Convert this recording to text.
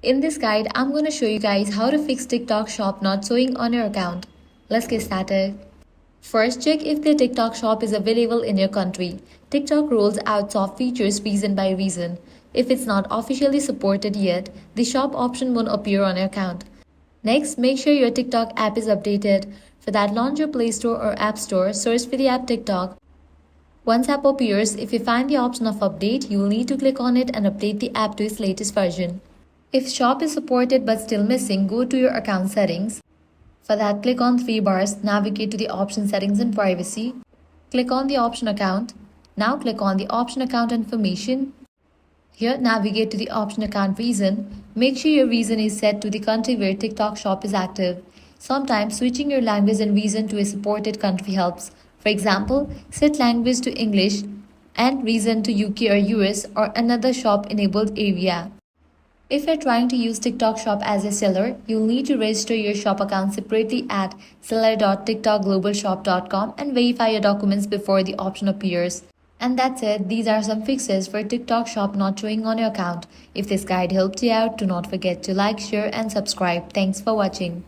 In this guide, I'm going to show you guys how to fix TikTok shop not showing on your account. Let's get started. First, check if the TikTok shop is available in your country. TikTok rolls out soft features region by region. If it's not officially supported yet, the shop option won't appear on your account. Next, make sure your TikTok app is updated. For that, launch your Play Store or App Store, search for the app TikTok. Once app appears, if you find the option of update, you will need to click on it and update the app to its latest version. If shop is supported but still missing, go to your account settings. For that, click on three bars, navigate to the option settings and privacy. Click on the option account. Now click on the option account information. Here, navigate to the option account region. Make sure your region is set to the country where TikTok shop is active. Sometimes switching your language and region to a supported country helps. For example, set language to English and region to UK or US or another shop enabled area. If you're trying to use TikTok shop as a seller, you'll need to register your shop account separately at seller.tiktokglobalshop.com and verify your documents before the option appears. And that's it. These are some fixes for TikTok shop not showing on your account. If this guide helped you out, do not forget to like, share and subscribe. Thanks for watching.